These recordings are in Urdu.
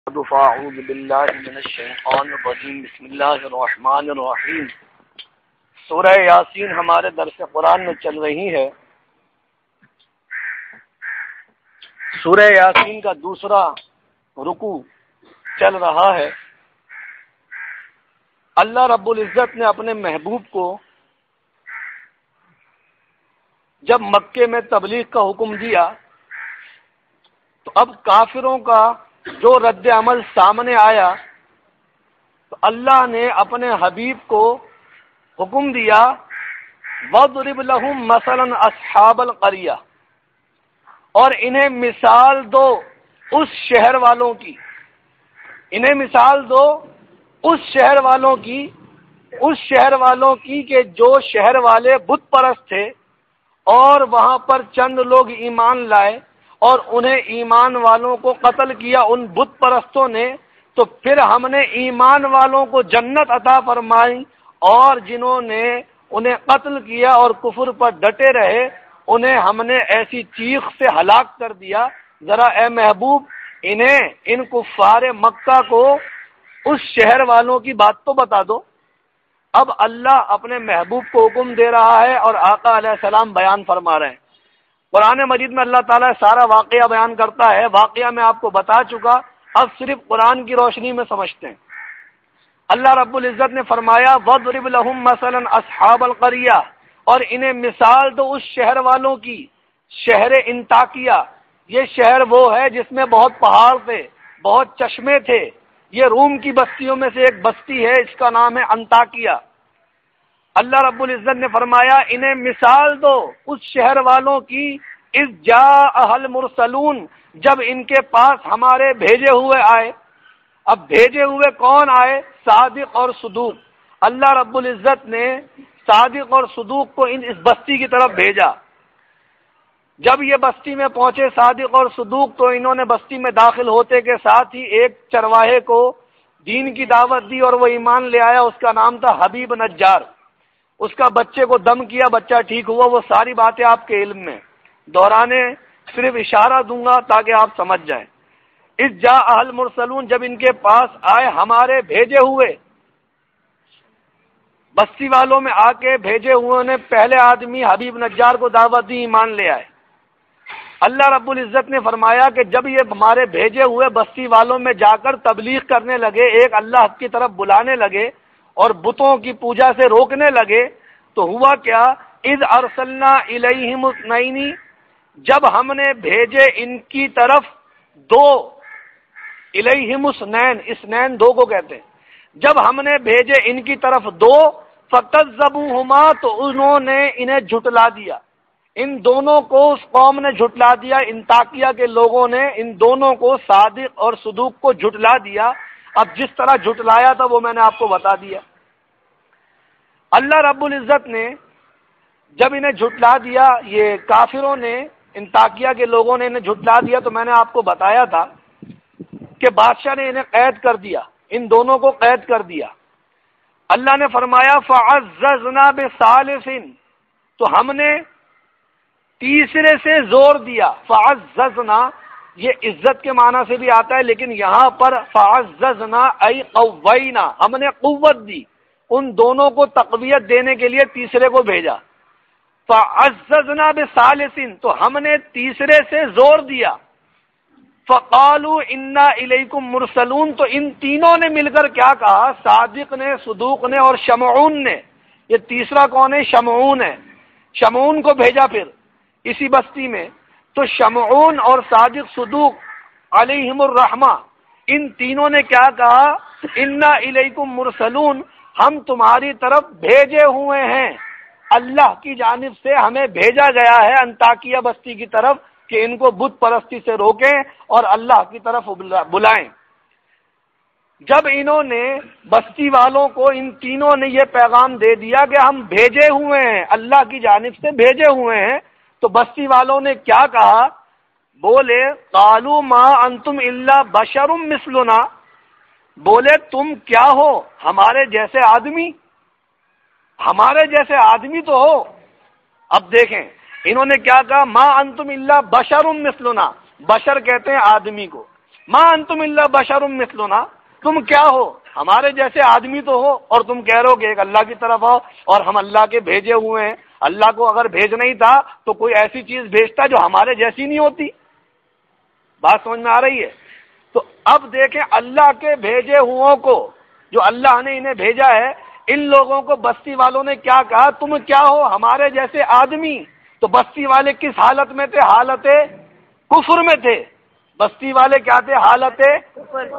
اعوذ باللہ من الشیطان الرجیم بسم اللہ الرحمن الرحیم۔ سورہ یاسین ہمارے درس قرآن میں چل رہی ہے۔ سورہ یاسین کا دوسرا رکوع چل رہا ہے۔ اللہ رب العزت نے اپنے محبوب کو جب مکے میں تبلیغ کا حکم دیا تو اب کافروں کا جو رد عمل سامنے آیا تو اللہ نے اپنے حبیب کو حکم دیا وَاضْرِبْ لَهُمْ مَثَلًا أَصْحَابَ الْقَرْيَةِ، اور انہیں مثال دو اس شہر والوں کی، انہیں مثال دو اس شہر والوں کی کہ جو شہر والے بت پرست تھے اور وہاں پر چند لوگ ایمان لائے اور انہیں ایمان والوں کو قتل کیا ان بت پرستوں نے، تو پھر ہم نے ایمان والوں کو جنت عطا فرمائی اور جنہوں نے انہیں قتل کیا اور کفر پر ڈٹے رہے انہیں ہم نے ایسی چیخ سے ہلاک کر دیا۔ ذرا اے محبوب ان کفار مکہ کو اس شہر والوں کی بات تو بتا دو۔ اب اللہ اپنے محبوب کو حکم دے رہا ہے اور آقا علیہ السلام بیان فرما رہے ہیں۔ قرآن مجید میں اللہ تعالیٰ سارا واقعہ بیان کرتا ہے، واقعہ میں آپ کو بتا چکا، اب صرف قرآن کی روشنی میں سمجھتے ہیں۔ اللہ رب العزت نے فرمایا وَاضْرِبْ لَهُمْ مَثَلًا أَصْحَابَ الْقَرْيَةِ، اور انہیں مثال دو اس شہر والوں کی، شہر انطاکیہ۔ یہ شہر وہ ہے جس میں بہت پہاڑ تھے، بہت چشمے تھے۔ یہ روم کی بستیوں میں سے ایک بستی ہے، اس کا نام ہے انطاکیہ۔ اللہ رب العزت نے فرمایا انہیں مثال دو اس شہر والوں کی اذ جاء المرسلون، جب ان کے پاس ہمارے بھیجے ہوئے آئے۔ اب بھیجے ہوئے کون آئے؟ صادق اور صدوق۔ اللہ رب العزت نے صادق اور صدوق کو اس بستی کی طرف بھیجا۔ جب یہ بستی میں پہنچے صادق اور صدوق تو انہوں نے بستی میں داخل ہوتے کے ساتھ ہی ایک چرواہے کو دین کی دعوت دی اور وہ ایمان لے آیا۔ اس کا نام تھا حبیب نجار۔ اس کا بچے کو دم کیا، بچہ ٹھیک ہوا۔ وہ ساری باتیں آپ کے علم میں دہرانے صرف اشارہ دوں گا تاکہ آپ سمجھ جائیں۔ اذ جاء المرسلون، جب ان کے پاس آئے ہمارے بھیجے ہوئے، بستی والوں میں آ کے بھیجے ہوئے نے پہلے آدمی حبیب نجار کو دعوت دی، ایمان لے آئے۔ اللہ رب العزت نے فرمایا کہ جب یہ ہمارے بھیجے ہوئے بستی والوں میں جا کر تبلیغ کرنے لگے، ایک اللہ کی طرف بلانے لگے اور بتوں کی پوجا سے روکنے لگے، تو ہوا کیا؟ اذ ارسلنا الیہم اثنین، جب ہم نے بھیجے ان کی طرف دو، الیہم اثنین، اثنین دو کو کہتے ہیں۔ جب ہم نے بھیجے ان کی طرف دو، فکذبوہما، تو انہوں نے انہیں جھٹلا دیا۔ ان دونوں کو اس قوم نے جھٹلا دیا، انطاکیہ کے لوگوں نے ان دونوں کو، صادق اور صدوق کو جھٹلا دیا۔ اب جس طرح جھٹلایا تھا وہ میں نے آپ کو بتا دیا۔ اللہ رب العزت نے جب انہیں جھٹلا دیا، یہ کافروں نے، انطاکیہ کے لوگوں نے انہیں جھٹلا دیا، تو میں نے آپ کو بتایا تھا کہ بادشاہ نے انہیں قید کر دیا، ان دونوں کو قید کر دیا۔ اللہ نے فرمایا فَعَزَّزْنَا بِثَالِثٍ، تو ہم نے تیسرے سے زور دیا۔ فَعَزَّزْنَا یہ عزت کے معنی سے بھی آتا ہے، لیکن یہاں پر فَعَزَّزْنَا ای قوینا، ہم نے قوت دی، ان دونوں کو تقویت دینے کے لیے تیسرے کو بھیجا۔ فَعَزَّزْنَا بِثَالِثٍ، تو ہم نے تیسرے سے زور دیا۔ فَقَالُوا إِنَّا إِلَيْكُمْ مُرْسَلُونَ، تو ان تینوں نے مل کر کیا کہا؟ صادق نے، صدوق نے اور شمعون نے۔ یہ تیسرا کون ہے؟ شمعون ہے۔ شمعون کو بھیجا پھر اسی بستی میں، تو شمعون اور صادق صدوق علیہم الرحمہ، ان تینوں نے کیا کہا؟ انا الیکم مرسلون، ہم تمہاری طرف بھیجے ہوئے ہیں، اللہ کی جانب سے ہمیں بھیجا گیا ہے انطاکیہ بستی کی طرف کہ ان کو بت پرستی سے روکیں اور اللہ کی طرف بلائیں۔ جب انہوں نے بستی والوں کو، ان تینوں نے یہ پیغام دے دیا کہ ہم بھیجے ہوئے ہیں، اللہ کی جانب سے بھیجے ہوئے ہیں، تو بستی والوں نے کیا کہا؟ بولے قالوا ما انتم الا بشر مثلنا، بولے تم کیا ہو؟ ہمارے جیسے آدمی، ہمارے جیسے آدمی تو ہو۔ اب دیکھیں انہوں نے کیا کہا؟ ما انتم الا بشر مثلنا، بشر کہتے ہیں آدمی کو، ما انتم الا بشر مثلنا، تم کیا ہو؟ ہمارے جیسے آدمی تو ہو، اور تم کہہ رہے ہو کہ ایک اللہ کی طرف آؤ اور ہم اللہ کے بھیجے ہوئے ہیں۔ اللہ کو اگر بھیجنا ہی تھا تو کوئی ایسی چیز بھیجتا جو ہمارے جیسی نہیں ہوتی۔ بات سمجھ میں آ رہی ہے؟ تو اب دیکھیں اللہ کے بھیجے ہوئوں کو، جو اللہ نے انہیں بھیجا ہے، ان لوگوں کو بستی والوں نے کیا کہا؟ تم کیا ہو؟ ہمارے جیسے آدمی۔ تو بستی والے کس حالت میں تھے؟ حالت کفر میں تھے۔ بستی والے کیا تھے؟ حالت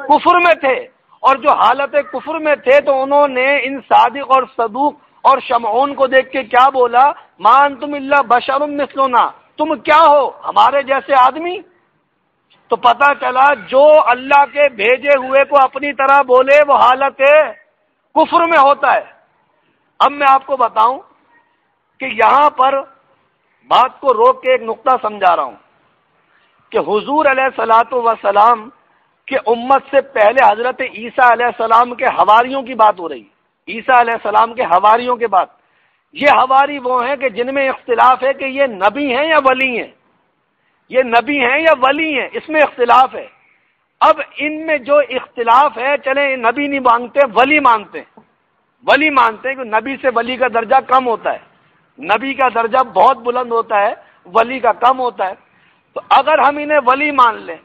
کفر میں تھے۔ اور جو حالت کفر میں تھے تو انہوں نے ان صادق اور صدوق اور شمعون کو دیکھ کے کیا بولا؟ ما انتم الا بشر مثلنا، تم کیا ہو؟ ہمارے جیسے آدمی۔ تو پتہ چلا جو اللہ کے بھیجے ہوئے کو اپنی طرح بولے وہ حالت کفر میں ہوتا ہے۔ اب میں آپ کو بتاؤں کہ یہاں پر بات کو روک کے ایک نقطہ سمجھا رہا ہوں کہ حضور علیہ الصلوۃ والسلام کہ امت سے پہلے حضرت عیسیٰ علیہ السلام کے حواریوں کی بات ہو رہی ہے۔ عیسیٰ علیہ السلام کے حواریوں کے بات، یہ حواری وہ ہیں کہ جن میں اختلاف ہے کہ یہ نبی ہیں یا ولی ہیں، یہ نبی ہیں یا ولی ہیں، اس میں اختلاف ہے۔ اب ان میں جو اختلاف ہے، چلیں نبی نہیں مانتے، ولی مانتے ہیں۔ ولی مانتے ہیں کہ نبی سے ولی کا درجہ کم ہوتا ہے، نبی کا درجہ بہت بلند ہوتا ہے، ولی کا کم ہوتا ہے۔ تو اگر ہم انہیں ولی مان لیں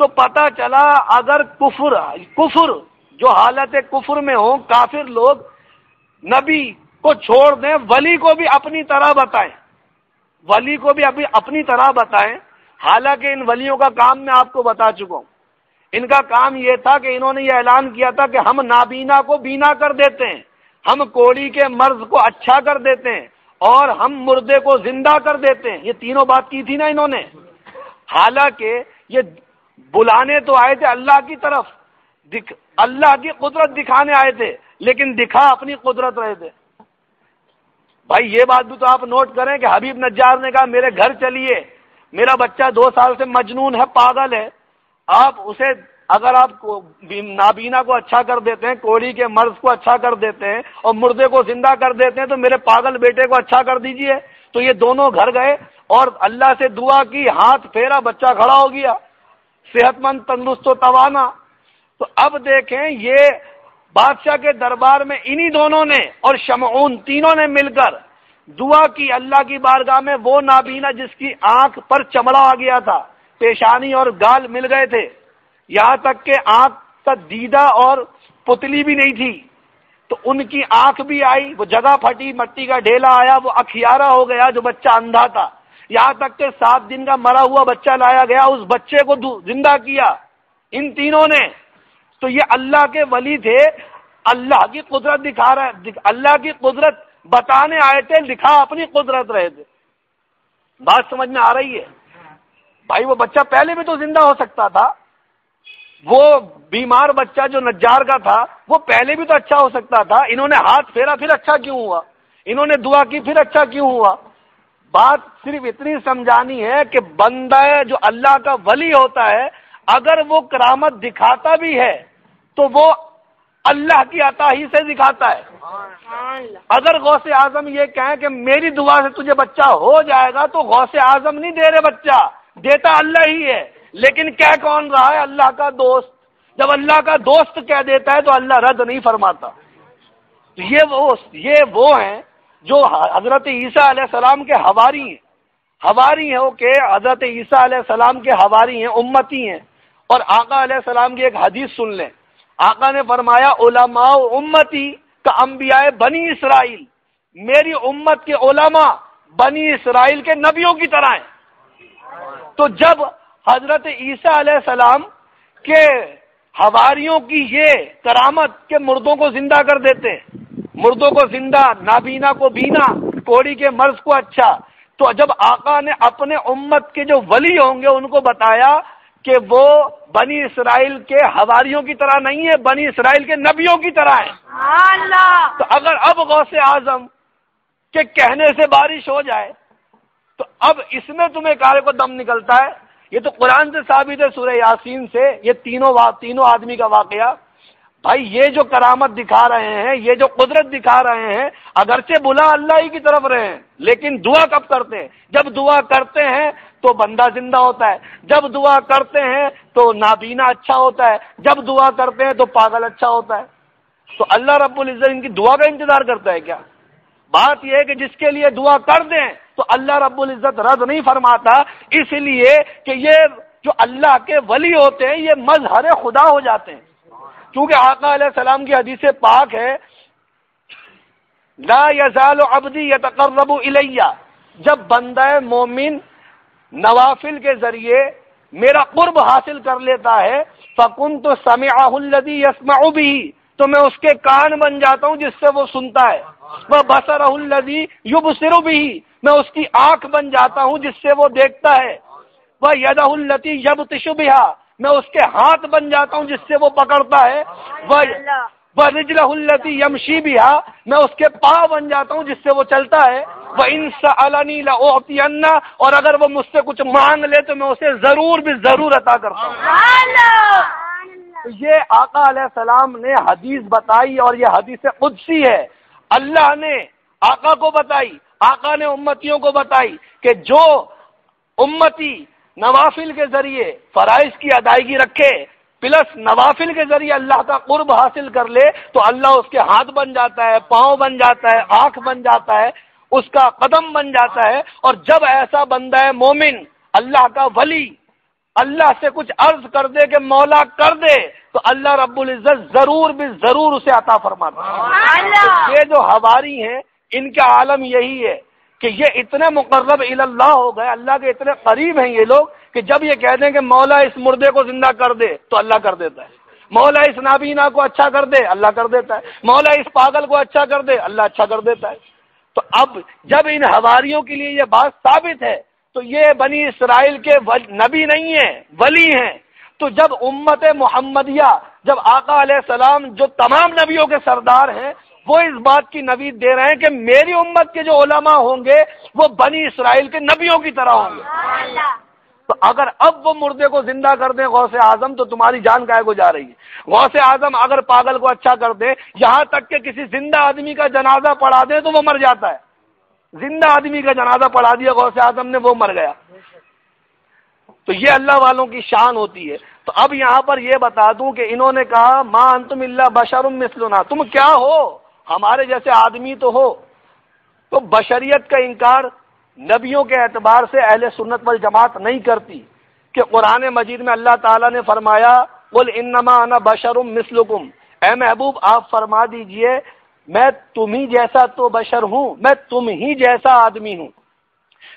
تو پتہ چلا اگر کفر جو حالت کفر میں ہوں، کافر لوگ نبی کو چھوڑ دیں، ولی کو بھی اپنی طرح بتائیں، ولی کو بھی اپنی طرح بتائیں۔ حالانکہ ان ولیوں کا کام میں آپ کو بتا چکا ہوں، ان کا کام یہ تھا کہ انہوں نے یہ اعلان کیا تھا کہ ہم نابینا کو بینا کر دیتے ہیں، ہم کوڑی کے مرض کو اچھا کر دیتے ہیں، اور ہم مردے کو زندہ کر دیتے ہیں۔ یہ تینوں بات کی تھی نا انہوں نے۔ حالانکہ یہ بلانے تو آئے تھے اللہ کی طرف، اللہ کی قدرت دکھانے آئے تھے، لیکن دکھا اپنی قدرت رہے تھے۔ بھائی یہ بات بھی تو آپ نوٹ کریں کہ حبیب نجار نے کہا میرے گھر چلیے، میرا بچہ 2 سال سے مجنون ہے، پاگل ہے، آپ اسے اگر آپ نابینا کو اچھا کر دیتے ہیں، کوڑی کے مرض کو اچھا کر دیتے ہیں، اور مردے کو زندہ کر دیتے ہیں، تو میرے پاگل بیٹے کو اچھا کر دیجئے۔ تو یہ دونوں گھر گئے اور اللہ سے دعا کی، ہاتھ پھیرا، بچہ کھڑا ہو گیا، صحت مند، تندرست و توانا۔ تو اب دیکھیں یہ بادشاہ کے دربار میں انہی دونوں نے اور شمعون تینوں نے مل کر دعا کی اللہ کی بارگاہ میں، وہ نابینا جس کی آنکھ پر چمڑا آ گیا تھا، پیشانی اور گال مل گئے تھے، یہاں تک کہ آنکھ کا دیدہ اور پتلی بھی نہیں تھی، تو ان کی آنکھ بھی آئی، وہ جگہ پھٹی، مٹی کا ڈھیلا آیا، وہ اکھیارا ہو گیا جو بچہ اندھا تھا، یہاں تک کہ 7 دن کا مرا ہوا بچہ لایا گیا، اس بچے کو زندہ کیا ان تینوں نے۔ تو یہ اللہ کے ولی تھے، اللہ کی قدرت دکھا رہے، اللہ کی قدرت بتانے آئے تھے، دکھا اپنی قدرت رہے تھے۔ بات سمجھ میں آ رہی ہے؟ بھائی وہ بچہ پہلے بھی تو زندہ ہو سکتا تھا، وہ بیمار بچہ جو نجار کا تھا وہ پہلے بھی تو اچھا ہو سکتا تھا، انہوں نے ہاتھ پھیرا پھر اچھا کیوں ہوا، انہوں نے دعا کی پھر اچھا کیوں ہوا۔ بات صرف اتنی سمجھانی ہے کہ بندہ جو اللہ کا ولی ہوتا ہے، اگر وہ کرامت دکھاتا بھی ہے تو وہ اللہ کی عطا ہی سے دکھاتا ہے۔ اگر غوث اعظم یہ کہیں کہ میری دعا سے تجھے بچہ ہو جائے گا، تو غوث اعظم نہیں دے رہے بچہ، دیتا اللہ ہی ہے، لیکن کہہ کون رہا ہے؟ اللہ کا دوست۔ جب اللہ کا دوست کہہ دیتا ہے تو اللہ رد نہیں فرماتا۔ تو یہ وہ ہیں جو حضرت عیسیٰ علیہ السلام کے حواری ہیں، حواری ہیں وہ کہ حضرت عیسیٰ علیہ السلام کے حواری ہیں، امتی ہیں۔ اور آقا علیہ السلام کی ایک حدیث سن لیں، آقا نے فرمایا علماء امتی کا انبیاء بنی اسرائیل، میری امت کے علماء بنی اسرائیل کے نبیوں کی طرح ہیں۔ تو جب حضرت عیسیٰ علیہ السلام کے حواریوں کی یہ کرامت کہ مردوں کو زندہ کر دیتے، مردوں کو زندہ، نابینا کو بینا، کوڑی کے مرض کو اچھا، تو جب آقا نے اپنے امت کے جو ولی ہوں گے ان کو بتایا کہ وہ بنی اسرائیل کے حواریوں کی طرح نہیں ہے، بنی اسرائیل کے نبیوں کی طرح ہیں۔ تو اگر اب غوث اعظم کے کہنے سے بارش ہو جائے تو اب اس میں تمہیں کارے کو دم نکلتا ہے۔ یہ تو قرآن سے ثابت ہے، سورہ یاسین سے، یہ تینوں آدمی کا واقعہ۔ بھائی یہ جو کرامت دکھا رہے ہیں، یہ جو قدرت دکھا رہے ہیں، اگرچہ بلا اللہ ہی کی طرف رہے ہیں، لیکن دعا کب کرتے ہیں؟ جب دعا کرتے ہیں تو بندہ زندہ ہوتا ہے، جب دعا کرتے ہیں تو نابینا اچھا ہوتا ہے، جب دعا کرتے ہیں تو پاگل اچھا ہوتا ہے۔ تو اللہ رب العزت ان کی دعا کا انتظار کرتا ہے کیا؟ بات یہ ہے کہ جس کے لیے دعا کر دیں تو اللہ رب العزت رد نہیں فرماتا، اس لیے کہ یہ جو اللہ کے ولی ہوتے ہیں یہ مظہر خدا ہو جاتے ہیں، کیونکہ آقا علیہ السلام کی حدیث پاک ہے لا یزال عبدی یتقرب الی، جب بندہ مومن نوافل کے ذریعے میرا قرب حاصل کر لیتا ہے فکنت سمعہ الذی یسمع بہ، تو میں اس کے کان بن جاتا ہوں جس سے وہ سنتا ہے، وبصرہ الذی یبصر بہ، میں اس کی آنکھ بن جاتا ہوں جس سے وہ دیکھتا ہے، ویدہ التی یبطش بہا، میں اس کے ہاتھ بن جاتا ہوں جس سے وہ پکڑتا ہے، وَرِجْلَهُ الَّتِي يَمْشِي بِهَا، میں اس کے پاؤں بن جاتا ہوں جس سے وہ چلتا ہے، وَإِن سَأَلَنِي لَأُعْطِيَنَّ، اور اگر وہ مجھ سے کچھ مانگ لے تو میں اسے ضرور بھی ضرور عطا کرتا ہوں۔ تو یہ آقا علیہ السلام نے حدیث بتائی اور یہ حدیث قدسی ہے، اللہ نے آقا کو بتائی، آقا نے امتیوں کو بتائی کہ جو امتی نوافل کے ذریعے فرائض کی ادائیگی رکھے پلس نوافل کے ذریعے اللہ کا قرب حاصل کر لے تو اللہ اس کے ہاتھ بن جاتا ہے، پاؤں بن جاتا ہے، آنکھ بن جاتا ہے، اس کا قدم بن جاتا ہے۔ اور جب ایسا بندہ ہے مومن اللہ کا ولی اللہ سے کچھ عرض کر دے کہ مولا کر دے تو اللہ رب العزت ضرور بھی ضرور اسے عطا فرماتا ہے۔ یہ جو حواری ہیں ان کا عالم یہی ہے کہ یہ اتنے مقرب الی اللہ ہو گئے، اللہ کے اتنے قریب ہیں یہ لوگ کہ جب یہ کہہ دیں کہ مولا اس مردے کو زندہ کر دے تو اللہ کر دیتا ہے، مولا اس نابینا کو اچھا کر دے اللہ کر دیتا ہے، مولا اس پاگل کو اچھا کر دے اللہ اچھا کر دیتا ہے۔ تو اب جب ان حواریوں کے لیے یہ بات ثابت ہے تو یہ بنی اسرائیل کے نبی نہیں ہیں، ولی ہیں۔ تو جب امت محمدیہ، جب آقا علیہ السلام جو تمام نبیوں کے سردار ہیں وہ اس بات کی نوید دے رہے ہیں کہ میری امت کے جو علماء ہوں گے وہ بنی اسرائیل کے نبیوں کی طرح ہوں گے۔ تو اگر اب وہ مردے کو زندہ کر دیں غوث اعظم تو تمہاری جان کائے کو جا رہی ہے؟ غوث اعظم اگر پاگل کو اچھا کر دے، یہاں تک کہ کسی زندہ آدمی کا جنازہ پڑھا دے تو وہ مر جاتا ہے، زندہ آدمی کا جنازہ پڑھا دیا غوث اعظم نے وہ مر گیا۔ تو یہ اللہ والوں کی شان ہوتی ہے۔ تو اب یہاں پر یہ بتا دوں کہ انہوں نے کہا ما انتم الا بشر مثلنا، تم کیا ہو ہمارے جیسے آدمی تو ہو۔ تو بشریت کا انکار نبیوں کے اعتبار سے اہل سنت والجماعت نہیں کرتی کہ قرآن مجید میں اللہ تعالیٰ نے فرمایا قل انما انا بشر مثلکم، اے محبوب آپ فرما دیجئے میں تم ہی جیسا تو بشر ہوں، میں تم ہی جیسا آدمی ہوں،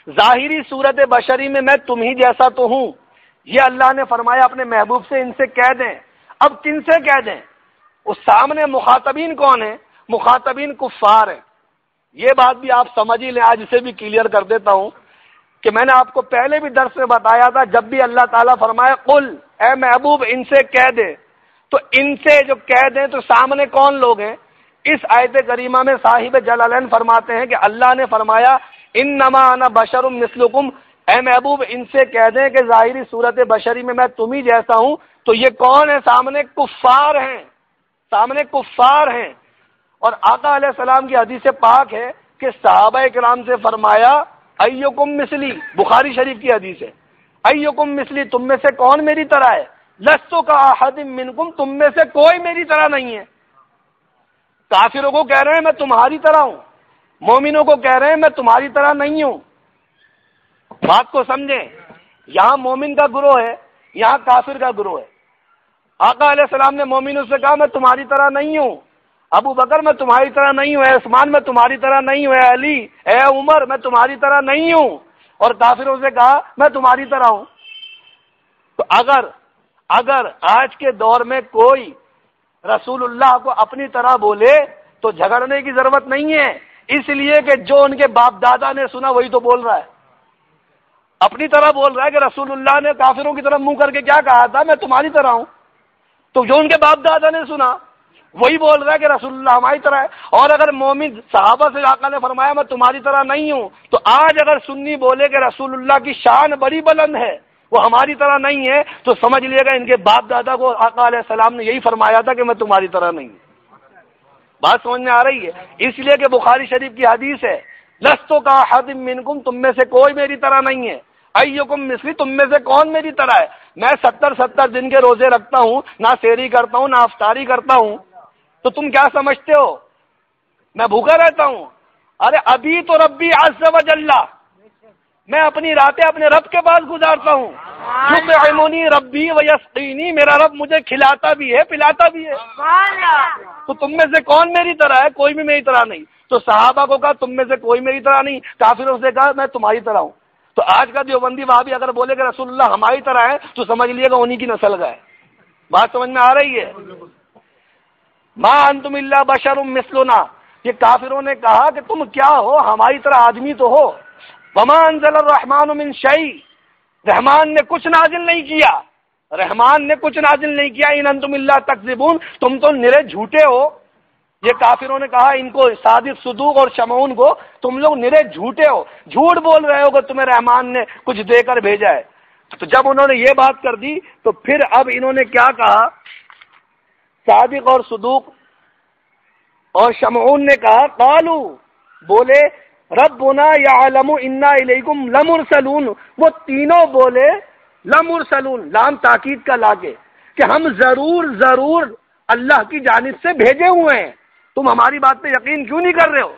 ظاہری صورت بشری میں تم ہی جیسا تو ہوں۔ یہ اللہ نے فرمایا اپنے محبوب سے ان سے کہہ دیں۔ اب کن سے کہہ دیں؟ اس سامنے مخاطبین کون ہیں؟ مخاطبین کفار ہیں۔ یہ بات بھی آپ سمجھ ہی لیں، آج اسے بھی کلیئر کر دیتا ہوں کہ میں نے آپ کو پہلے بھی درس میں بتایا تھا جب بھی اللہ تعالیٰ فرمائے قل اے محبوب ان سے کہہ دے، تو ان سے جو کہہ دیں تو سامنے کون لوگ ہیں؟ اس آیت کریمہ میں صاحب جلالین فرماتے ہیں کہ اللہ نے فرمایا انما انا بشر مثلکم، اے محبوب ان سے کہہ دیں کہ ظاہری صورت بشری میں تم ہی جیسا ہوں۔ تو یہ کون ہے؟ سامنے کفار ہیں، سامنے کفار ہیں۔ اور آقا علیہ السلام کی حدیث پاک ہے کہ صحابہ کرام سے فرمایا ایکم مثلی، بخاری شریف کی حدیث ہے، ایکم مثلی تم میں سے کون میری طرح ہے؟ لستو کا احد منکم، تم میں سے کوئی میری طرح نہیں ہے۔ کافروں کو کہہ رہے ہیں میں تمہاری طرح ہوں، مومنوں کو کہہ رہے ہیں میں تمہاری طرح نہیں ہوں۔ بات کو سمجھیں، یہاں مومن کا گروہ ہے، یہاں کافر کا گروہ ہے۔ آقا علیہ السلام نے مومنوں سے کہا میں تمہاری طرح نہیں ہوں، ابو بکر میں تمہاری طرح نہیں ہوں، اے عثمان میں تمہاری طرح نہیں ہوں، اے علی اے عمر میں تمہاری طرح نہیں ہوں، اور کافروں سے کہا میں تمہاری طرح ہوں۔ تو اگر آج کے دور میں کوئی رسول اللہ کو اپنی طرح بولے تو جھگڑنے کی ضرورت نہیں ہے، اس لیے کہ جو ان کے باپ دادا نے سنا وہی تو بول رہا ہے، اپنی طرح بول رہا ہے کہ رسول اللہ نے کافروں کی طرف منہ کر کے کیا کہا تھا میں تمہاری طرح ہوں، تو جو ان کے باپ دادا نے سنا وہی بول رہا ہے کہ رسول اللہ ہماری طرح ہے۔ اور اگر مومن صحابہ سے آقا نے فرمایا میں تمہاری طرح نہیں ہوں، تو آج اگر سنی بولے کہ رسول اللہ کی شان بڑی بلند ہے وہ ہماری طرح نہیں ہے تو سمجھ لیے گا ان کے باپ دادا کو آقا علیہ السلام نے یہی فرمایا تھا کہ میں تمہاری طرح نہیں ہوں۔ بات سمجھ میں آ رہی ہے؟ اس لیے کہ بخاری شریف کی حدیث ہے لستو کا احد منکم، تم میں سے کوئی میری طرح نہیں ہے، ایکم مثلی، تم میں سے کون میری طرح ہے؟ میں 70 دن کے روزے رکھتا ہوں، نہ سحری کرتا ہوں، نہ افطاری کرتا ہوں، تو تم کیا سمجھتے ہو میں بھوکا رہتا ہوں؟ ارے ابھی تو ربی عز و جل، میں اپنی راتیں اپنے رب کے پاس گزارتا ہوں۔ یطعمنی ربی ویسقینی، میرا رب مجھے کھلاتا بھی ہے پلاتا بھی ہے۔ تو تم میں سے کون میری طرح ہے؟ کوئی بھی میری طرح نہیں۔ تو صحابہ کو کہا تم میں سے کوئی میری طرح نہیں، کافروں سے کہا میں تمہاری طرح ہوں۔ تو آج کا دیوبندی وہاں بھی اگر بولے کہ رسول اللہ ہماری طرح ہے تو سمجھ لیے گا انہی کی نسل کا ہے۔ بات سمجھ میں آ رہی ہے؟ ما انتم الا بشر مثلنا، یہ کافروں نے کہا کہ تم کیا ہو، ہماری طرح آدمی تو ہو۔ وما انزل الرحمن من شیء، رحمان نے کچھ نازل نہیں کیا، رحمان نے کچھ نازل نہیں کیا۔ ان انتم الا تکذبون، تم تو نرے جھوٹے ہو۔ یہ کافروں نے کہا ان کو، صادق صدوق اور شمعون کو، تم لوگ نرے جھوٹے ہو، جھوٹ بول رہے ہو کہ تمہیں رحمان نے کچھ دے کر بھیجا ہے۔ تو جب انہوں نے یہ بات کر دی تو پھر اب انہوں نے کیا کہا، صادق اور صدوق اور شمعون نے کہا قالو، بولے ربنا یعلم انا الیکم لمرسلون، وہ تینوں بولے لمرسلون، لام تاکید کا لاگے کہ ہم ضرور اللہ کی جانب سے بھیجے ہوئے ہیں۔ تم ہماری بات پہ یقین کیوں نہیں کر رہے ہو؟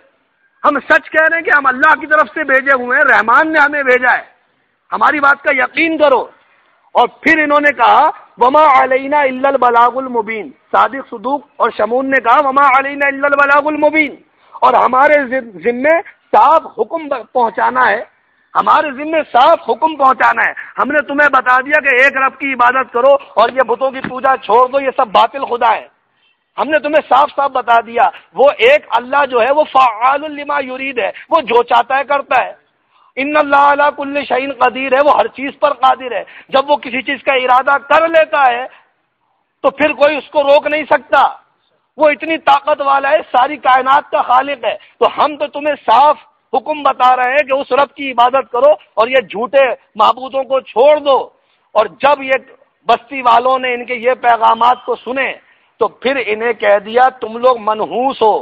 ہم سچ کہہ رہے ہیں کہ ہم اللہ کی طرف سے بھیجے ہوئے ہیں، رحمان نے ہمیں بھیجا ہے، ہماری بات کا یقین کرو۔ اور پھر انہوں نے کہا وما علینا الا البلاغ المبین، صادق صدوق اور شمعون نے کہا وما علینا الا البلاغ المبین، اور ہمارے ذمے صاف حکم پہنچانا ہے، ہمارے ذمے صاف حکم پہنچانا ہے۔ ہم نے تمہیں بتا دیا کہ ایک رب کی عبادت کرو اور یہ بتوں کی پوجا چھوڑ دو، یہ سب باطل خدا ہے۔ ہم نے تمہیں صاف بتا دیا، وہ ایک اللہ جو ہے وہ فعال لما یرید ہے، وہ جو چاہتا ہے کرتا ہے۔ ان اللہ علی کل شیء قدیر ہے، وہ ہر چیز پر قادر ہے۔ جب وہ کسی چیز کا ارادہ کر لیتا ہے تو پھر کوئی اس کو روک نہیں سکتا، وہ اتنی طاقت والا ہے، ساری کائنات کا خالق ہے۔ تو ہم تو تمہیں صاف حکم بتا رہے ہیں کہ اس رب کی عبادت کرو اور یہ جھوٹے معبودوں کو چھوڑ دو۔ اور جب یہ بستی والوں نے ان کے یہ پیغامات کو سنے تو پھر انہیں کہہ دیا تم لوگ منحوس ہو۔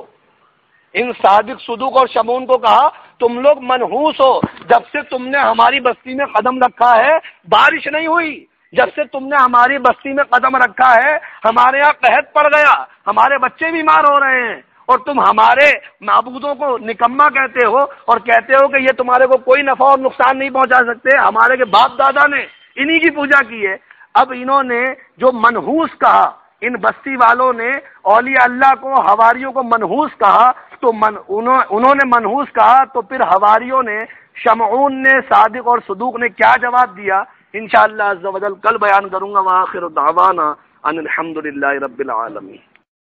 ان صادق صدوق اور شمعون کو کہا تم لوگ منحوس ہو، جب سے تم نے ہماری بستی میں قدم رکھا ہے بارش نہیں ہوئی، جب سے تم نے ہماری بستی میں قدم رکھا ہے ہمارے یہاں قحط پڑ گیا، ہمارے بچے بیمار ہو رہے ہیں، اور تم ہمارے معبودوں کو نکما کہتے ہو اور کہتے ہو کہ یہ تمہارے کو کوئی نفع اور نقصان نہیں پہنچا سکتے۔ ہمارے کے باپ دادا نے انہی کی پوجا کی ہے۔ اب انہوں نے جو منحوس کہا، ان بستی والوں نے اولیاء اللہ کو، حواریوں کو منحوس کہا، تو انہوں نے منحوس کہا تو پھر حواریوں نے، شمعون نے، صادق اور صدوق نے کیا جواب دیا انشاءاللہ عز و جل کل بیان کروں گا۔ وآخر دعوانا ان الحمدللہ رب العالمین۔